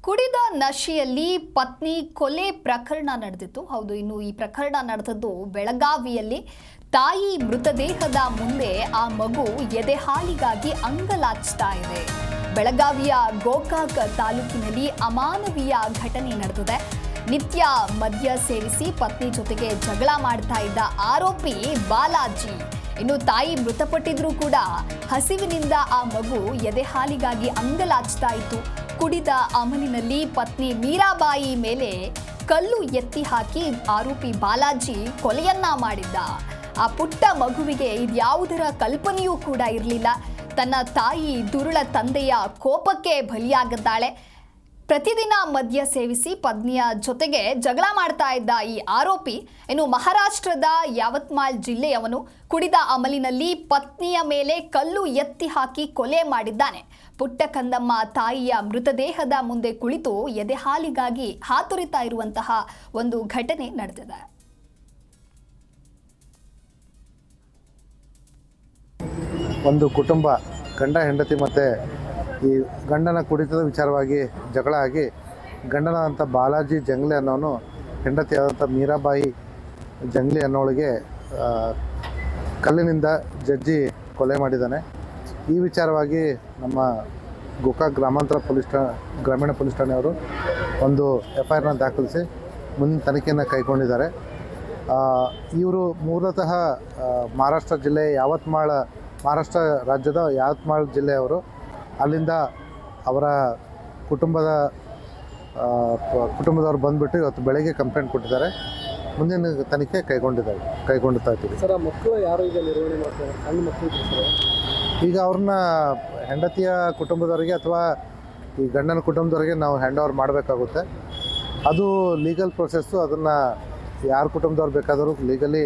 ಕುಡಿದ ನಶೆಯಲ್ಲಿ ಪತ್ನಿ ಕೊಲೆ ಪ್ರಕರಣ ನಡೆದಿತ್ತು. ಹೌದು, ಇನ್ನು ಈ ಪ್ರಕರಣ ನಡೆದದ್ದು ಬೆಳಗಾವಿಯಲ್ಲಿ. ತಾಯಿ ಮೃತದೇಹದ ಮುಂದೆ ಆ ಮಗು ಎದೆಹಾಲಿಗಾಗಿ ಅಂಗಲಾಚ್ತಾ ಇದೆ. ಬೆಳಗಾವಿಯ ಗೋಕಾಕ್ ತಾಲೂಕಿನಲ್ಲಿ ಅಮಾನವೀಯ ಘಟನೆ ನಡೆದಿದೆ. ನಿತ್ಯ ಮದ್ಯ ಸೇವಿಸಿ ಪತ್ನಿ ಜೊತೆಗೆ ಜಗಳ ಮಾಡ್ತಾ ಇದ್ದ ಆರೋಪಿ ಬಾಲಾಜಿ. ಇನ್ನು ತಾಯಿ ಮೃತಪಟ್ಟಿದ್ರೂ ಕೂಡ ಹಸಿವಿನಿಂದ ಆ ಮಗು ಎದೆಹಾಲಿಗಾಗಿ ಅಂಗಲಾಚ್ತಾ ಇತ್ತು. ಕುಡಿದ ಅಮಲಿನಲ್ಲಿ ಪತ್ನಿ ಮೀರಾಬಾಯಿ ಮೇಲೆ ಕಲ್ಲು ಎತ್ತಿ ಹಾಕಿ ಆರೋಪಿ ಬಾಲಾಜಿ ಕೊಲೆಯನ್ನ ಮಾಡಿದ್ದ. ಆ ಪುಟ್ಟ ಮಗುವಿಗೆ ಇದ್ಯಾವುದರ ಕಲ್ಪನೆಯೂ ಕೂಡ ಇರಲಿಲ್ಲ. ತನ್ನ ತಾಯಿ ದುರುಳ ತಂದೆಯ ಕೋಪಕ್ಕೆ ಬಲಿಯಾಗಿದ್ದಾಳೆ. ಪ್ರತಿದಿನ ಮದ್ಯ ಸೇವಿಸಿ ಪತ್ನಿಯ ಜೊತೆಗೆ ಜಗಳ ಮಾಡ್ತಾ ಇದ್ದ ಈ ಆರೋಪಿ ಇನ್ನು ಮಹಾರಾಷ್ಟ್ರದ ಯಾವತ್ಮಾಲ್ ಜಿಲ್ಲೆಯವನು. ಕುಡಿದ ಅಮಲಿನಲ್ಲಿ ಪತ್ನಿಯ ಮೇಲೆ ಕಲ್ಲು ಎತ್ತಿ ಹಾಕಿ ಕೊಲೆ ಮಾಡಿದ್ದಾನೆ. ಪುಟ್ಟ ಕಂದಮ್ಮ ತಾಯಿಯ ಮೃತದೇಹದ ಮುಂದೆ ಕುಳಿತು ಎದೆಹಾಲಿಗಾಗಿ ಹಾತೊರಿತಾ ಇರುವಂತಹ ಒಂದು ಘಟನೆ ನಡೆದಿದೆ. ಒಂದು ಕುಟುಂಬ ಗಂಡ ಹೆಂಡತಿ ಮತ್ತು ಈ ಗಂಡನ ಕುಡಿತದ ವಿಚಾರವಾಗಿ ಜಗಳ ಆಗಿ ಗಂಡನಾದಂಥ ಬಾಲಾಜಿ ಜಂಗ್ಲಿ ಅನ್ನೋನು ಹೆಂಡತಿಯಾದಂಥ ಮೀರಾಬಾಯಿ ಜಂಗ್ಲಿ ಅನ್ನೋಳಿಗೆ ಕಲ್ಲಿನಿಂದ ಜಜ್ಜಿ ಕೊಲೆ ಮಾಡಿದ್ದಾನೆ. ಈ ವಿಚಾರವಾಗಿ ನಮ್ಮ ಗೋಕಾಕ್ ಗ್ರಾಮೀಣ ಪೊಲೀಸ್ ಠಾಣೆಯವರು ಒಂದು FIR ದಾಖಲಿಸಿ ಮುಂದಿನ ತನಿಖೆಯನ್ನು ಕೈಗೊಂಡಿದ್ದಾರೆ. ಇವರು ಮೂಲತಃ ಮಹಾರಾಷ್ಟ್ರ ಜಿಲ್ಲೆ ಮಹಾರಾಷ್ಟ್ರ ರಾಜ್ಯದ ಯಾವತ್ಮಾಳ್ ಜಿಲ್ಲೆಯವರು. ಅಲ್ಲಿಂದ ಅವರ ಕುಟುಂಬದವ್ರು ಬಂದುಬಿಟ್ಟು ಇವತ್ತು ಬೆಳಗ್ಗೆ ಕಂಪ್ಲೇಂಟ್ ಕೊಟ್ಟಿದ್ದಾರೆ. ಮುಂದಿನ ತನಿಖೆ ಕೈಗೊಳ್ತಾ ಇದ್ದೀವಿ. ಸರ್, ಮಕ್ಕಳು ಯಾರು ಈಗ ನಿರ್ವಹಣೆ ಮಾಡ್ತಾರೆ? ಸಣ್ಣ ಮಕ್ಕಳು ಈಗ ಅವ್ರನ್ನ ಹೆಂಡತಿಯ ಕುಟುಂಬದವರಿಗೆ ಅಥವಾ ಈ ಗಂಡನ ಕುಟುಂಬದವರಿಗೆ ನಾವು ಹ್ಯಾಂಡ್ ಓವರ್ ಮಾಡಬೇಕಾಗುತ್ತೆ. ಅದು ಲೀಗಲ್ ಪ್ರೊಸೆಸ್ಸು. ಅದನ್ನು ಯಾರ ಕುಟುಂಬದವ್ರು ಬೇಕಾದರೂ ಲೀಗಲಿ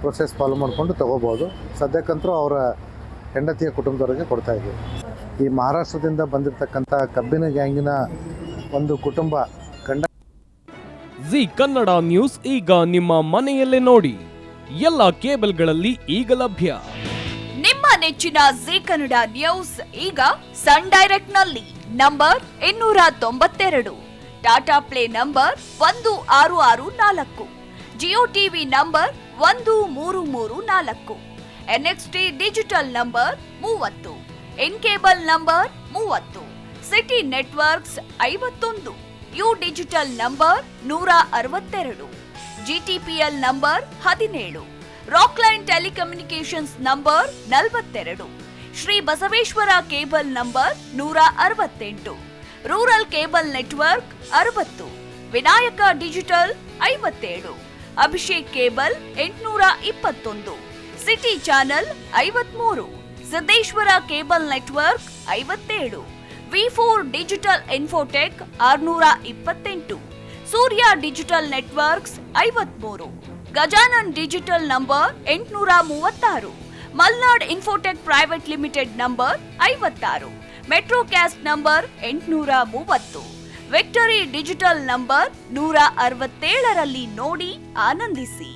ಪ್ರೊಸೆಸ್ ಫಾಲೋ ಮಾಡಿಕೊಂಡು ತೊಗೋಬೋದು. ಸದ್ಯಕ್ಕಂತೂ ಅವರ ಹೆಂಡತಿಯ ಕುಟುಂಬದವರಿಗೆ ಕೊಡ್ತಾಯಿದ್ದೀವಿ. ಈ ಮಹಾರಾಷ್ಟ್ರದಿಂದ ಬಂದಿರತಕ್ಕಂಥ ಕಬ್ಬಿನ ಗ್ಯಾಂಗಿನ ಒಂದು ಕುಟುಂಬ ಜಿ ಕನ್ನಡ ನ್ಯೂಸ್ ಈಗ ನಿಮ್ಮ ಮನೆಯಲ್ಲೇ ನೋಡಿ. ಎಲ್ಲ ಕೇಬಲ್ಗಳಲ್ಲಿ ಈಗ ಲಭ್ಯ. ನಿಮ್ಮ ನೆಚ್ಚಿನ ಜಿ ಕನ್ನಡ ನ್ಯೂಸ್ ಈಗ ಸನ್ ಡೈರೆಕ್ಟ್ ನಲ್ಲಿ number 292, Tata play number 1664, Jio TV number 1334, NXT digital number 30, in cable number 30, city networks 51, U digital number 162, GTPL number 17, Rockline telecommunications number 42, Shri Basaveshwara cable number 168, rural cable network 60, Vinayaka digital 57, Abhishek cable 821, city channel 53, Siddeshwara cable network 57, V4 digital Infotech 628, Surya digital networks 53, Gajanan digital number 836, Malnad infotech private limited number 56, Metrocast number 830, victory digital number 167ರಲ್ಲಿ ನೋಡಿ ಆನಂದಿಸಿ.